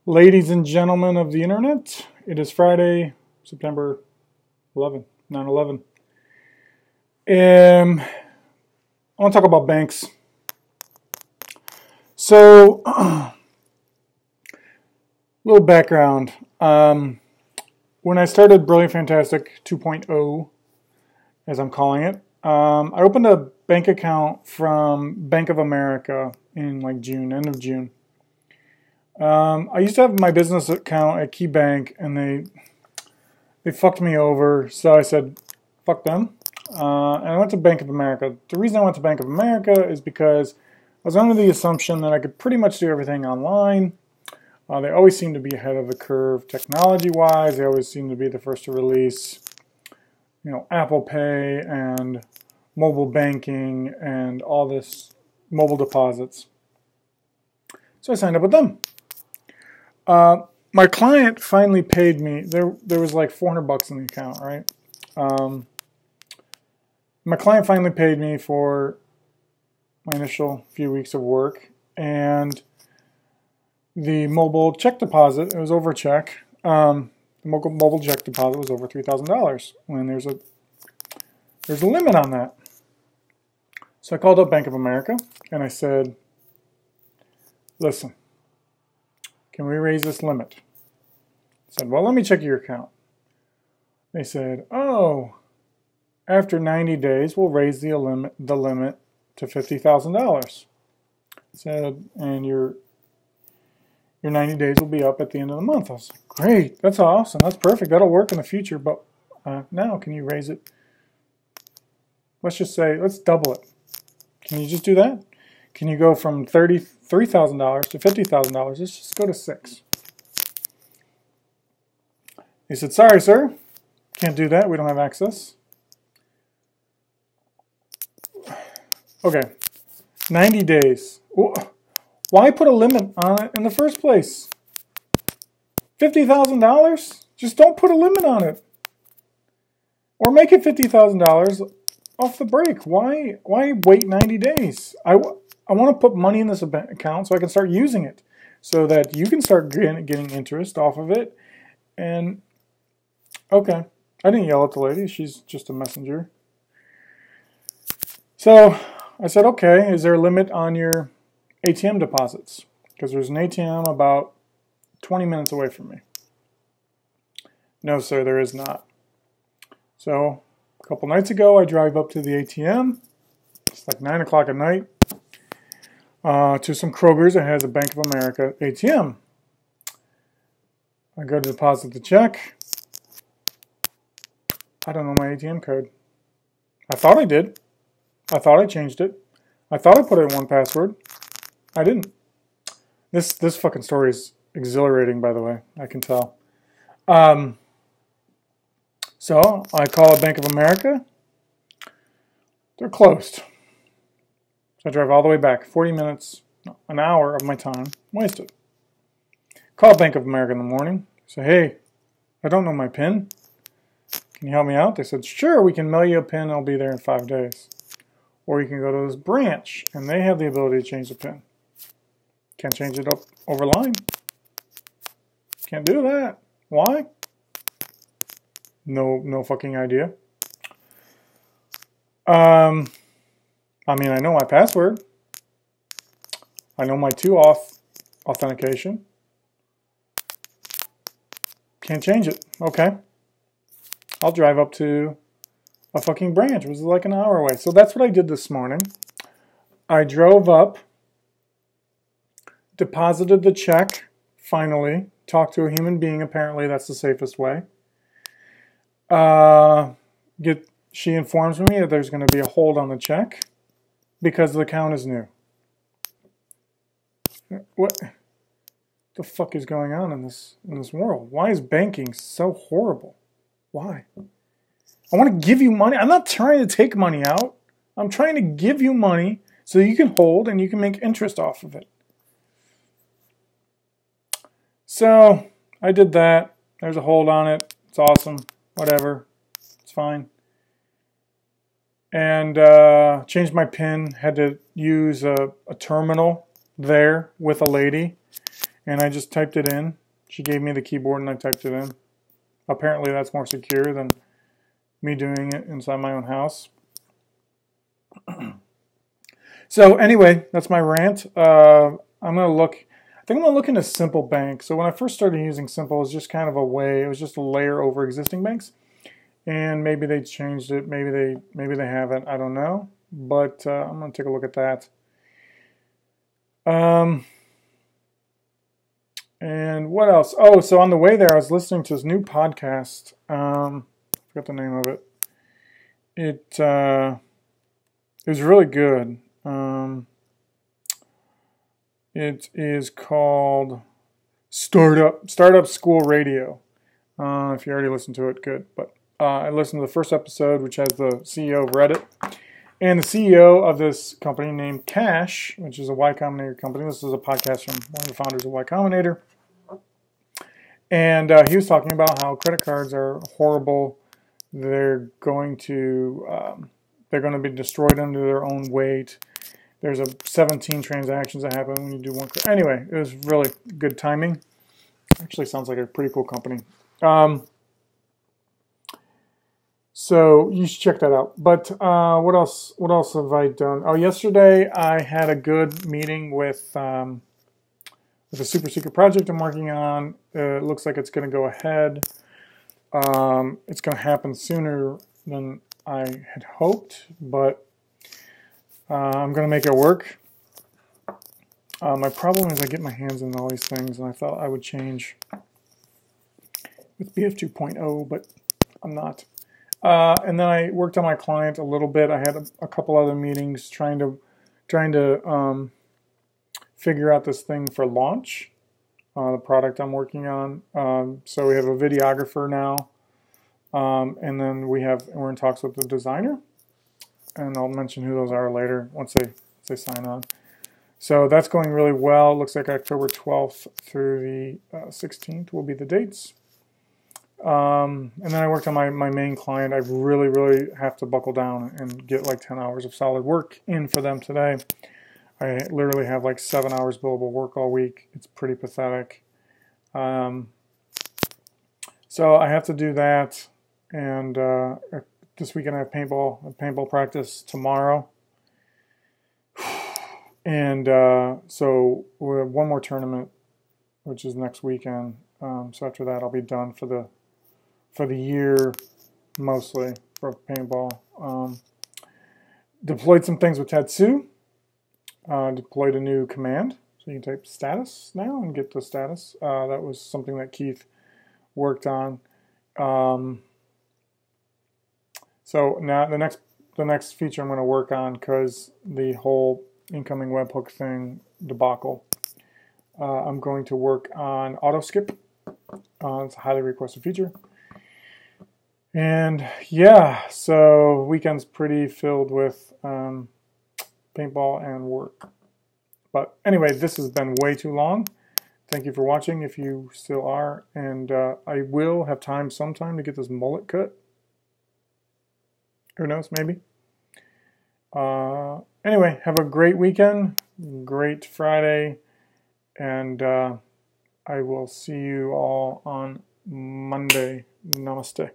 Ladies and gentlemen of the internet, it is Friday, September 11, 9/11. I want to talk about banks. So, a little background. When I started Brilliant Fantastic 2.0, as I'm calling it, I opened a bank account from Bank of America in like June, end of June. I used to have my business account at KeyBank, and they fucked me over. So I said, "Fuck them," and I went to Bank of America. The reason I went to Bank of America is because I was under the assumption that I could pretty much do everything online. They always seem to be ahead of the curve technology-wise. They always seem to be the first to release, Apple Pay and mobile banking and all this mobile deposits. So I signed up with them. My client finally paid me. There was like $400 in the account, right? My client finally paid me for my initial few weeks of work, and the mobile check deposit, it was over check. The mobile check deposit was over $3,000 when there's a limit on that. So I called up Bank of America and I said, "Listen, can we raise this limit?" I said, "Well, let me check your account." They said, "Oh, after 90 days, we'll raise the limit to $50,000. I said, "And your 90 days will be up at the end of the month." I was like, "Great, that's awesome, that's perfect, that'll work in the future, but now can you raise it? Let's just say, let's double it. Can you just do that? Can you go from $33,000 to $50,000? Let's just go to 6." He said, "Sorry, sir, can't do that. We don't have access." Okay, 90 days. Why put a limit on it in the first place? $50,000? Just don't put a limit on it. Or make it $50,000 off the break. Why wait 90 days? I want to put money in this account so I can start using it, so that you can start getting interest off of it. And okay, I didn't yell at the lady. She's just a messenger. So I said, "Okay, is there a limit on your ATM deposits?" Because there's an ATM about 20 minutes away from me. "No, sir, there is not." So a couple nights ago, I drive up to the ATM. It's like 9 o'clock at night. To some Kroger's that has a Bank of America ATM. I go to deposit the check. I don't know my ATM code. I thought I did. I thought I changed it. I thought I put in 1Password. I didn't. This fucking story is exhilarating, by the way. I can tell. So I call Bank of America. They're closed. So I drive all the way back. 40 minutes, an hour of my time wasted. Call Bank of America in the morning. Say, "Hey, I don't know my PIN. Can you help me out?" They said, "Sure, we can mail you a PIN. It'll be there in 5 days. Or you can go to this branch, and they have the ability to change the PIN." Can't change it up over line. Can't do that. Why? No fucking idea. I mean, I know my password. I know my 2-auth authentication. Can't change it. Okay. I'll drive up to a fucking branch, which is like an hour away. So that's what I did this morning. I drove up, deposited the check, finally, talked to a human being. Apparently, that's the safest way. She informs me that there's going to be a hold on the check because the account is new. What the fuck is going on in this world? Why is banking so horrible? Why? I want to give you money. I'm not trying to take money out. I'm trying to give you money so you can hold and you can make interest off of it. So I did that. There's a hold on it. It's awesome. Whatever. It's fine. And changed my PIN. Had to use a terminal there with a lady. and I just typed it in. She gave me the keyboard and I typed it in. Apparently that's more secure than me doing it inside my own house. So anyway, that's my rant. I'm going to look, I think I'm going to look into Simple Bank. So when I first started using Simple, it was just kind of a way, it was just a layer over existing banks. And maybe they changed it, maybe they haven't, I don't know. But I'm going to take a look at that. And what else? Oh, so on the way there, I was listening to this new podcast. I forgot the name of it. It was really good. It is called Startup School Radio. If you already listened to it, good. But I listened to the first episode, which has the CEO of Reddit and the CEO of this company named Cash, which is a Y Combinator company. This is a podcast from one of the founders of Y Combinator. And he was talking about how credit cards are horrible. They're going to be destroyed under their own weight. There's 17 transactions that happen when you do one. Anyway, it was really good timing. Actually, sounds like a pretty cool company. So you should check that out. But what else? What else have I done? Oh, yesterday I had a good meeting with a super secret project I'm working on. It looks like it's going to go ahead. It's going to happen sooner than I had hoped, but I'm going to make it work. My problem is I get my hands in all these things, and I thought I would change with BF 2.0, but I'm not. And then I worked on my client a little bit. I had a couple other meetings trying to figure out this thing for launch, the product I'm working on. So we have a videographer now, and then we're in talks with the designer, and I'll mention who those are later once they sign on. So that's going really well. It looks like October 12th through the 16th will be the dates. And then I worked on my main client. I really have to buckle down and get like 10 hours of solid work in for them today. I literally have like 7 hours billable work all week. It's pretty pathetic. So I have to do that. And this weekend I have paintball practice tomorrow. And so we have one more tournament, which is next weekend. So after that, I'll be done for the year, mostly for paintball. Deployed some things with Tatsu. Deployed a new command, so you can type status now and get the status. That was something that Keith worked on. So now the next feature I'm going to work on, because the whole incoming webhook thing debacle, I'm going to work on auto skip. It's a highly requested feature. And yeah, so weekend's pretty filled with paintball and work. But anyway, this has been way too long. Thank you for watching if you still are. And I will have time sometime to get this mullet cut. Who knows, maybe. Anyway, have a great weekend, great Friday, and I will see you all on Monday. Namaste.